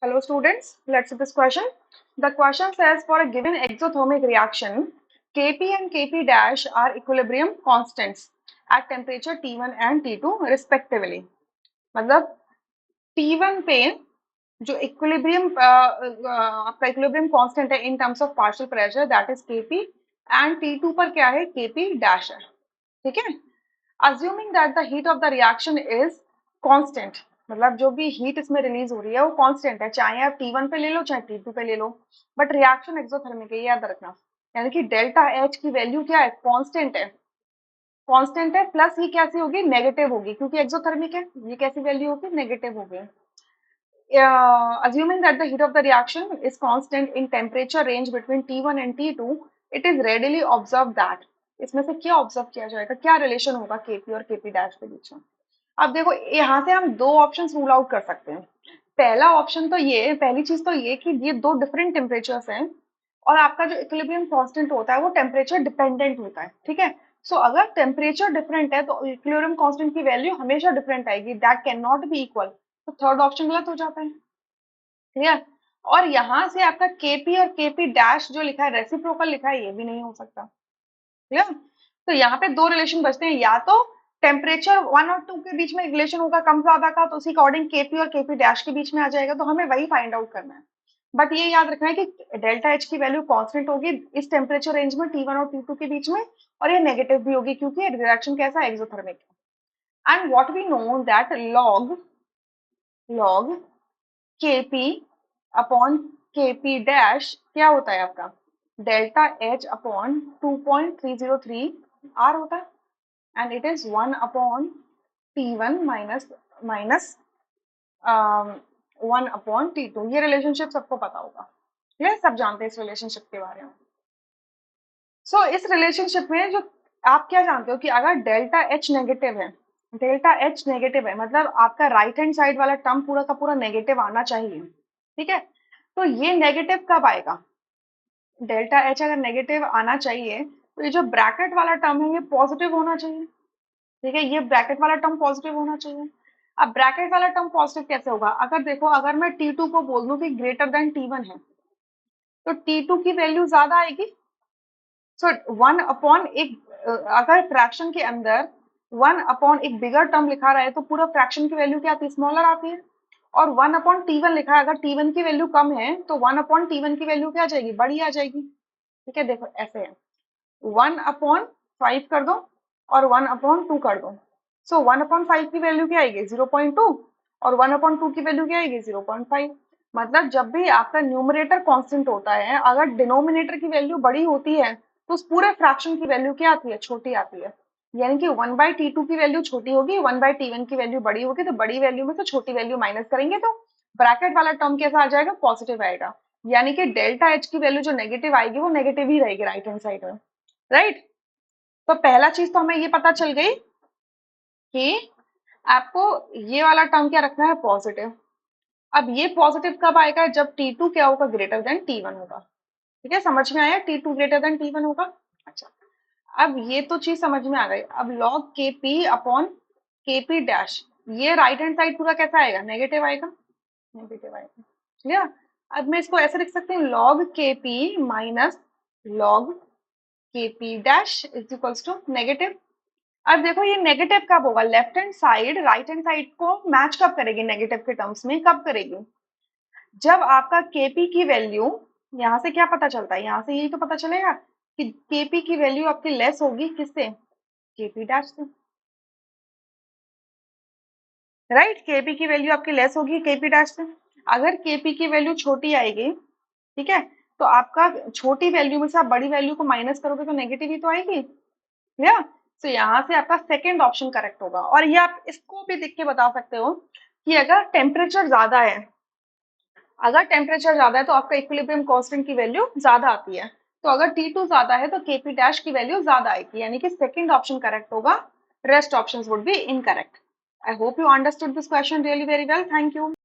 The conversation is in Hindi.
Hello students, let's see this question. The question says for a given exothermic reaction, Kp and Kp dash are equilibrium constants at temperature T1 and T2 respectively. मतलब T1 पे जो इक्विलिब्रियम आपका इक्विलिब्रियम कांस्टेंट है in terms of partial pressure that is Kp and T2 पर क्या है Kp डैश है. ठीक है. Assuming that the heat of the reaction is constant, मतलब जो भी हीट इसमें रिलीज हो रही है वो कांस्टेंट है, चाहे आप T1 पे ले लो चाहे T2 पे ले लो, बट रिएक्शन एक्सोथर्मिक है, याद रखना. यानी कि डेल्टा H की वैल्यू क्या है, कांस्टेंट है. कांस्टेंट है प्लस ये कैसी होगी, नेगेटिव होगी, क्योंकि एक्सोथर्मिक है. ये कैसी वैल्यू होगी, नेगेटिव होगी. Assuming that the heat of the reaction is constant in temperature range between T1 and T2, it is readily observed that इसमें से क्या ऑब्जर्व किया जाएगा, क्या रिलेशन होगा Kp और Kp डैश के बीच में. अब देखो यहाँ से हम दो ऑप्शंस रूल आउट कर सकते हैं. पहला ऑप्शन तो ये, पहली चीज तो ये कि ये दो डिफरेंट टेम्परेचर्स हैं और आपका जो इक्विलिब्रियम कांस्टेंट होता है वो टेम्परेचर डिपेंडेंट होता है. ठीक है. सो अगर टेम्परेचर डिफरेंट है तो इक्विलिब्रियम कांस्टेंट की वैल्यू हमेशा डिफरेंट आएगी. That can not be equal. तो थर्ड ऑप्शन गलत हो जाता है. क्लियर. और यहाँ से आपका Kp और Kp डैश जो लिखा है रेसिप्रोकल लिखा है, ये भी नहीं हो सकता. क्लियर. तो यहाँ पे दो रिलेशन बचते हैं, या तो टेम्परेचर 1 और 2 के बीच में रिलेशन होगा कम ज्यादा का, तो उसी अकॉर्डिंग Kp और Kp डैश के बीच में आ जाएगा, तो हमें वही फाइंड आउट करना है. बट ये याद रखना है कि डेल्टा H की वैल्यू कांस्टेंट होगी इस टेम्परेचर रेंज में T1 और T2 के बीच में, और ये नेगेटिव भी होगी क्योंकि रिएक्शन कैसा है, एक्सोथर्मिक है. And what we know that log Kp upon Kp dash क्या होता है आपका, डेल्टा H अपॉन 2.303 R होता है, and it is 1 upon T1 minus 1 upon T2. ये रिलेशनशिप सबको पता होगा. ये सब जानते हैं इस रिलेशनशिप के बारे में. सो इस रिलेशनशिप में जो आप क्या जानते हो कि अगर डेल्टा H नेगेटिव है, डेल्टा H नेगेटिव है मतलब आपका राइट हैंड साइड वाला टर्म पूरा का पूरा नेगेटिव आना चाहिए. ठीक है. तो ये नेगेटिव कब आएगा, डेल्टा H अगर नेगेटिव आना चाहिए तो ये जो ब्रैकेट वाला टर्म है ये पॉजिटिव होना चाहिए. ठीक है. ये ब्रैकेट वाला टर्म पॉजिटिव होना चाहिए. अब ब्रैकेट वाला टर्म पॉजिटिव कैसे होगा, अगर देखो अगर मैं T2 को बोल दूं कि ग्रेटर देन T1 है तो T2 की वैल्यू ज्यादा आएगी. सो 1 अपॉन एक अगर फ्रैक्शन के अंदर 1 अपॉन एक बिगर टर्म लिखा रहा है तो पूरा फ्रैक्शन की वैल्यू क्या आती है, स्मॉलर आती है. और 1 अपॉन T1 लिखा है, अगर T1 की वैल्यू कम है तो 1 अपॉन T1 की वैल्यू क्या आ जाएगी, बड़ी आ जाएगी. ठीक है. देखो ऐसे है, 1 अपॉन 5 कर दो और 1 अपॉन 2 कर दो. सो 1 अपॉन 5 की वैल्यू क्या आएगी, 0.2, और 1 अपॉन 2 की वैल्यू क्या आएगी, 0.5. मतलब जब भी आपका न्यूमरेटर कांस्टेंट होता है, अगर डिनोमिनेटर की वैल्यू बड़ी होती है तो उस पूरे फ्रैक्शन की वैल्यू क्या आती है, छोटी आती है. यानी कि 1/T2 की वैल्यू छोटी होगी, 1/T1 की वैल्यू बड़ी होगी, तो बड़ी वैल्यू में से छोटी वैल्यू माइनस करेंगे तो ब्रैकेट वाला टर्म कैसा आ जाएगा, पॉजिटिव आएगा. यानी कि डेल्टा H की वैल्यू जो नेगेटिव आएगी वो नेगेटिव ही रहेगी राइट हैंड साइड में. राइट. तो पहला चीज तो हमें ये पता चल गई कि आपको ये वाला टर्म क्या रखना है, पॉजिटिव. अब ये पॉजिटिव कब आएगा, जब T2 क्या होगा, ग्रेटर देन T1 होगा. ठीक है. समझ में आया, T2 ग्रेटर देन T1 होगा. अच्छा. अब ये तो चीज समझ में आ गई. अब log Kp upon Kp dash, ये राइट हैंड साइड पूरा कैसा आएगा, नेगेटिव आएगा, नेगेटिव आएगा. क्लियर. अब मैं इसको ऐसे लिख सकती हूँ, log Kp minus log Kp dash is equals to negative. अब देखो ये नेगेटिव कब होगा, left hand side right hand side को मैच कब करेगी, नेगेटिव के टर्म्स में कब करेगी, जब आपका Kp की वैल्यू, यहाँ से क्या पता चलता है, यहाँ से यही तो पता चलेगा कि Kp की वैल्यू आपकी लेस होगी किससे, Kp डैश से. राइट. Kp की वैल्यू आपकी लेस होगी Kp डैश से. अगर Kp की वैल्यू छोटी आएगी, ठीक है, तो आपका छोटी वैल्यू में से आप बड़ी वैल्यू को माइनस करोगे तो नेगेटिव ही तो आएगी. या तो यहाँ से आपका सेकंड ऑप्शन करेक्ट होगा. और ये आप इसको भी देख के बता सकते हो कि अगर टेम्परेचर ज्यादा है, अगर टेम्परेचर ज्यादा है तो आपका इक्विलिब्रियम कांस्टेंट की वैल्यू ज्यादा आती है. तो अगर T2 ज्यादा है तो Kp डैश की वैल्यू ज्यादा आएगी, यानी कि सेकंड ऑप्शन करेक्ट होगा, rest options would be incorrect. I hope you understood this question really very well. Thank you.